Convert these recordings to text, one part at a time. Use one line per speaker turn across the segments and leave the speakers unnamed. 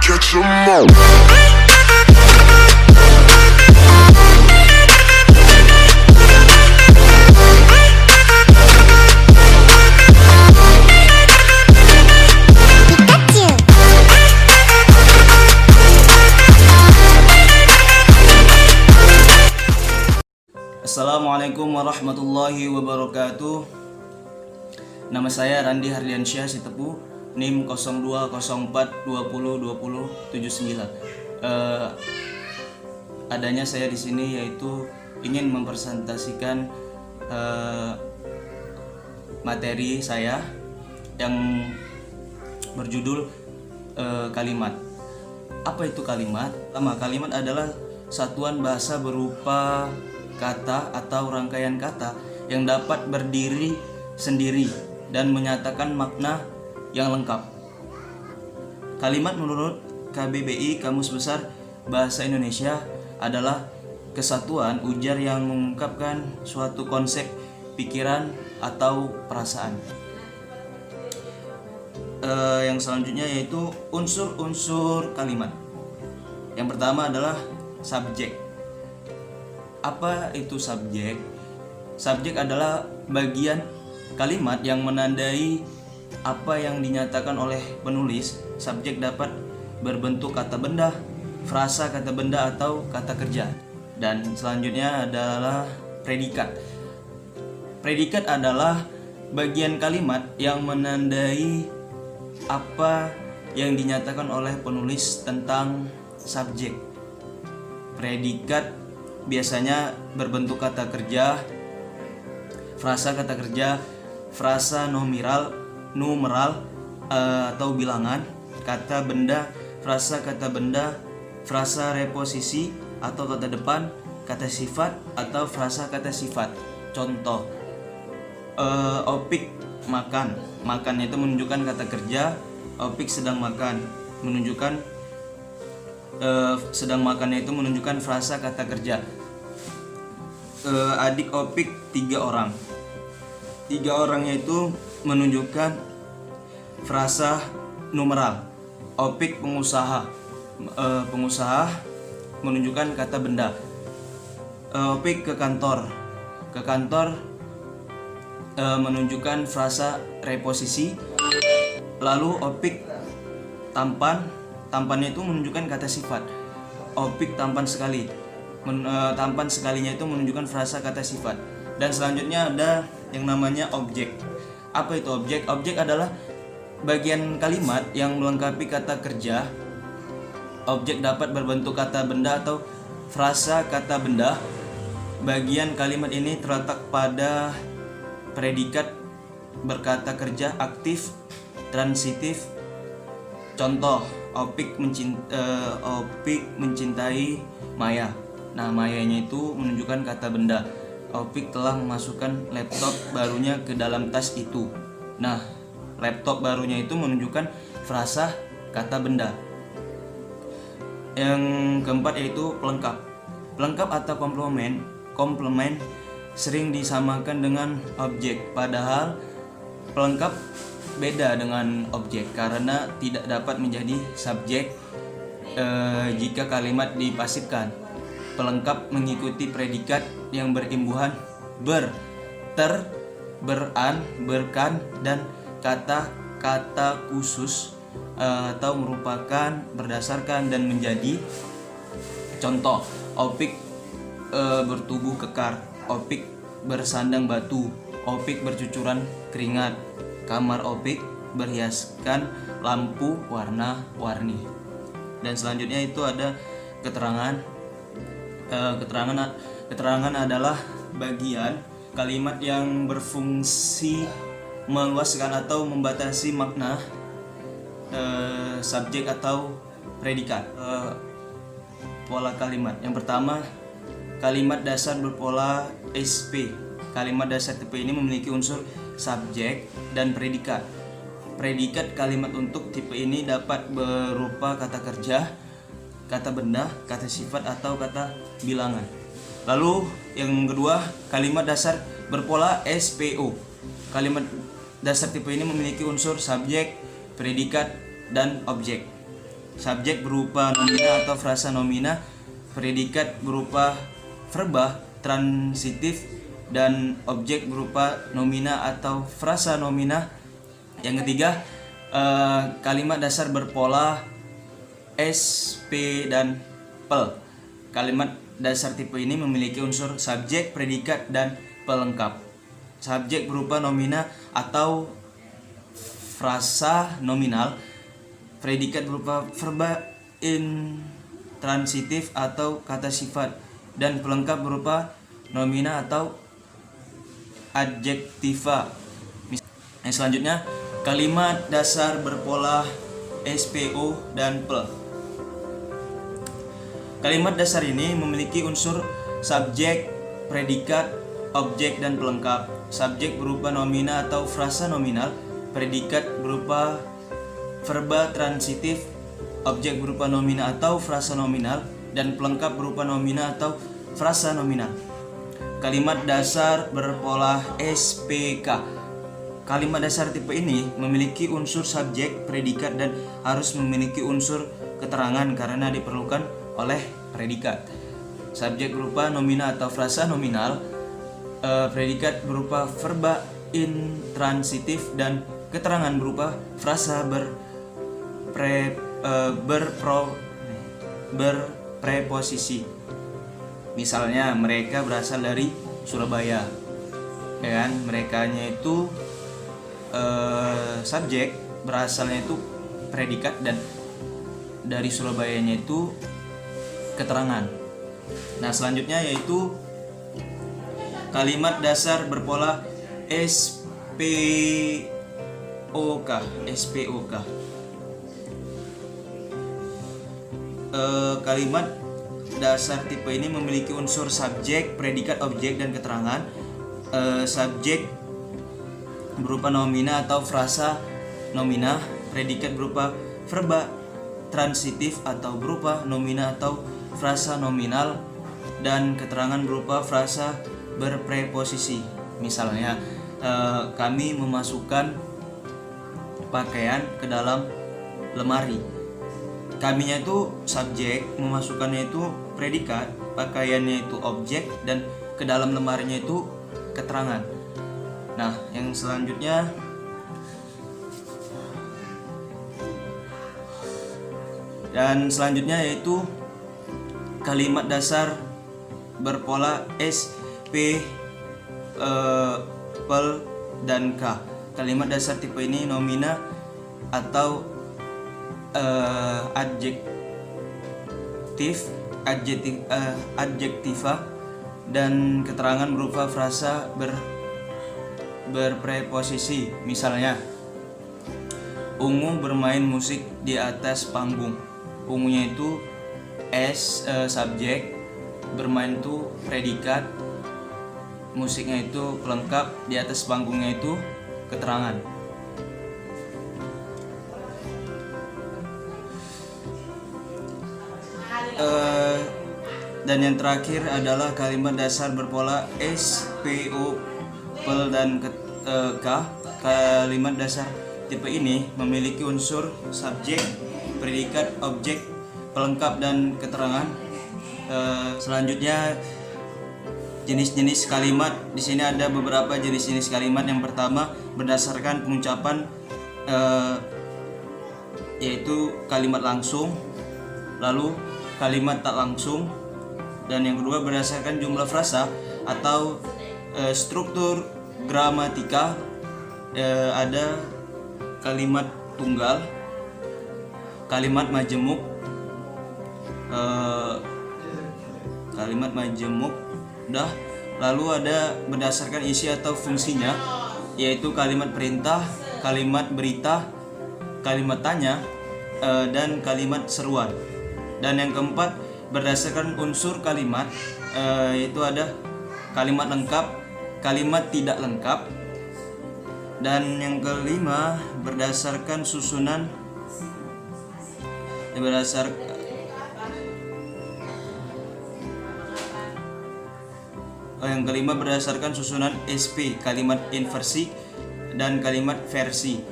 catch 'em all.
Assalamualaikum warahmatullahi wabarakatuh. Nama saya Randi Hardiansyah Sitepu, NIM 0204202079. Adanya saya di sini yaitu ingin mempresentasikan materi saya yang berjudul kalimat. Apa itu kalimat? Kalimat adalah satuan bahasa berupa kata atau rangkaian kata yang dapat berdiri sendiri dan menyatakan makna yang lengkap. Kalimat menurut KBBI Kamus Besar Bahasa Indonesia adalah kesatuan ujar yang mengungkapkan suatu konsep, pikiran, atau perasaan. Yang selanjutnya yaitu unsur-unsur kalimat. Yang pertama adalah subjek. Apa itu subjek? Subjek adalah bagian kalimat yang menandai apa yang dinyatakan oleh penulis. Subjek dapat berbentuk kata benda, frasa kata benda, atau kata kerja. Dan selanjutnya adalah predikat. Predikat adalah bagian kalimat yang menandai apa yang dinyatakan oleh penulis tentang subjek. Predikat biasanya berbentuk kata kerja, frasa kata kerja, frasa numeral atau bilangan, kata benda, frasa kata benda, frasa reposisi atau kata depan, kata sifat atau frasa kata sifat. Contoh, Opik makan. Makan itu menunjukkan kata kerja. Opik sedang makan menunjukkan sedang makannya itu menunjukkan frasa kata kerja. Adik Opik 3 orang. 3 orangnya itu menunjukkan frasa numeral. Opik pengusaha. Pengusaha menunjukkan kata benda. Opik ke kantor. Ke kantor menunjukkan frasa reposisi. Lalu Opik tampan. Tampannya itu menunjukkan kata sifat. Opik tampan sekali. Tampan sekalinya itu menunjukkan frasa kata sifat. Dan selanjutnya ada yang namanya objek. Apa itu objek? Objek adalah bagian kalimat yang melengkapi kata kerja. Objek dapat berbentuk kata benda atau frasa kata benda. Bagian kalimat ini terletak pada predikat berkata kerja aktif, transitif. Contoh, Opik mencintai Maya. Nah, Mayanya itu menunjukkan kata benda. Opik telah memasukkan laptop barunya ke dalam tas itu. Nah, laptop barunya itu menunjukkan frasa kata benda. Yang keempat yaitu pelengkap. Pelengkap atau komplement. Komplement sering disamakan dengan objek, padahal pelengkap beda dengan objek karena tidak dapat menjadi subjek jika kalimat dipasifkan. Pelengkap mengikuti predikat yang berimbuhan ber, ter, beran, berkan, dan kata-kata khusus atau merupakan, berdasarkan, dan menjadi. Contoh, Opik bertubuh kekar, Opik bersandang batu, Opik bercucuran keringat, kamar Opik berhiaskan lampu warna-warni. Dan selanjutnya itu ada keterangan. Keterangan adalah bagian kalimat yang berfungsi meluaskan atau membatasi makna subjek atau predikat. Pola kalimat. Yang pertama, kalimat dasar berpola SP. Kalimat dasar tipe ini memiliki unsur subjek dan predikat. Predikat kalimat untuk tipe ini dapat berupa kata kerja, kata benda, kata sifat, atau kata bilangan. Lalu yang kedua, kalimat dasar berpola SPO. Kalimat dasar tipe ini memiliki unsur subjek, predikat, dan objek. Subjek berupa nomina atau frasa nomina, predikat berupa verba transitif, dan objek berupa nomina atau frasa nomina. Yang ketiga, kalimat dasar berpola S, P, dan pel. Kalimat dasar tipe ini memiliki unsur subjek, predikat, dan pelengkap. Subjek berupa nomina atau frasa nominal, predikat berupa verba intransitif atau kata sifat, dan pelengkap berupa nomina atau adjektiva. Yang selanjutnya, kalimat dasar berpola SPO dan pel. Kalimat dasar ini memiliki unsur subjek, predikat, objek, dan pelengkap. Subjek berupa nomina atau frasa nominal, predikat berupa verba transitif, objek berupa nomina atau frasa nominal, dan pelengkap berupa nomina atau frasa nominal. Kalimat dasar berpola SPK. Kalimat dasar tipe ini memiliki unsur subjek, predikat, dan harus memiliki unsur keterangan karena diperlukan oleh predikat. Subjek berupa nomina atau frasa nominal, predikat berupa verba intransitif, dan keterangan berupa frasa berpreposisi. Misalnya, mereka berasal dari Surabaya, ya kan? Merekanya itu subjek, berasalnya itu predikat, dan dari Surabayanya itu keterangan. Nah, selanjutnya yaitu kalimat dasar berpola SPOK. Kalimat dasar tipe ini memiliki unsur subjek, predikat, objek, dan keterangan. Subjek berupa nomina atau frasa nomina, predikat berupa verba transitif atau berupa nomina atau frasa nominal, dan keterangan berupa frasa berpreposisi. Misalnya, kami memasukkan pakaian ke dalam lemari. Kaminya itu subjek, memasukkannya itu predikat, pakaiannya itu objek, dan ke dalam lemarinya itu keterangan. Nah, yang selanjutnya yaitu kalimat dasar berpola S, P, pel, dan K. Kalimat dasar tipe ini nomina atau adjektiva, dan keterangan berupa frasa berpreposisi. Misalnya, Ungu bermain musik di atas panggung. Ungunya itu S, subjek, bermain itu predikat, musiknya itu pelengkap, di atas panggungnya itu keterangan. Dan yang terakhir adalah kalimat dasar berpola S, P, O, pel, dan K. Kalimat dasar tipe ini memiliki unsur subjek, predikat, objek, pelengkap, dan keterangan. Selanjutnya, jenis-jenis kalimat. Di sini ada beberapa jenis-jenis kalimat. Yang pertama, berdasarkan pengucapan, yaitu kalimat langsung, lalu kalimat tak langsung, dan yang kedua berdasarkan jumlah frasa atau struktur gramatika. Ada kalimat tunggal, kalimat majemuk, lalu ada berdasarkan isi atau fungsinya, yaitu kalimat perintah, kalimat berita, kalimat tanya, dan kalimat seruan. Dan yang keempat, berdasarkan unsur kalimat, yaitu ada kalimat lengkap, kalimat tidak lengkap, dan yang kelima berdasarkan susunan berdasarkan susunan SP, kalimat inversi, dan kalimat versi.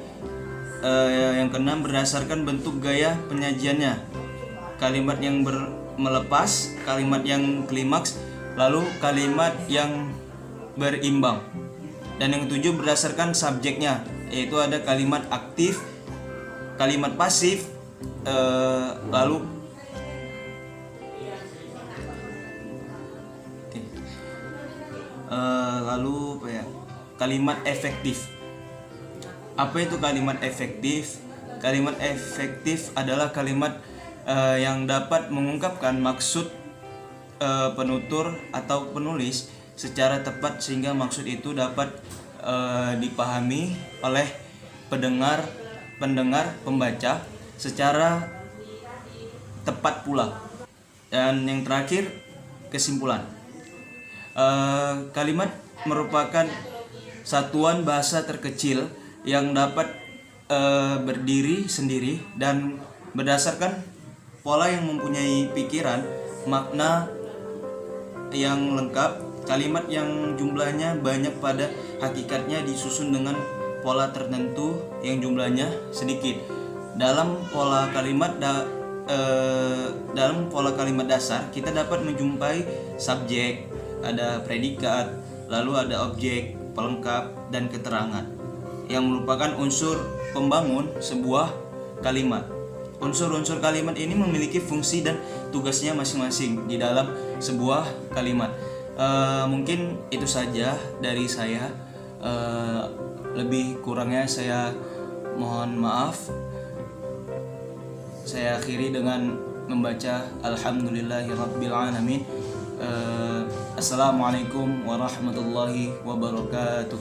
Yang keenam, berdasarkan bentuk gaya penyajiannya. Kalimat yang melepas, kalimat yang klimaks, lalu kalimat yang berimbang. Dan yang ketujuh, berdasarkan subjeknya, yaitu ada kalimat aktif, kalimat pasif, lalu apa ya, kalimat efektif. Apa itu kalimat efektif? Kalimat efektif adalah kalimat yang dapat mengungkapkan maksud penutur atau penulis secara tepat sehingga maksud itu dapat dipahami oleh pendengar, pembaca secara tepat pula. Dan yang terakhir, kesimpulan. Kalimat merupakan satuan bahasa terkecil yang dapat berdiri sendiri dan berdasarkan pola yang mempunyai pikiran, makna yang lengkap. Kalimat yang jumlahnya banyak pada hakikatnya disusun dengan pola tertentu yang jumlahnya sedikit. Dalam pola kalimat dasar kita dapat menjumpai subjek, ada predikat, lalu ada objek, pelengkap, dan keterangan yang merupakan unsur pembangun sebuah kalimat. Unsur-unsur kalimat ini memiliki fungsi dan tugasnya masing-masing di dalam sebuah kalimat. Mungkin itu saja dari saya. Lebih kurangnya saya mohon maaf. Saya akhiri dengan membaca Alhamdulillahirabbil alamin. Assalamualaikum warahmatullahi wabarakatuh.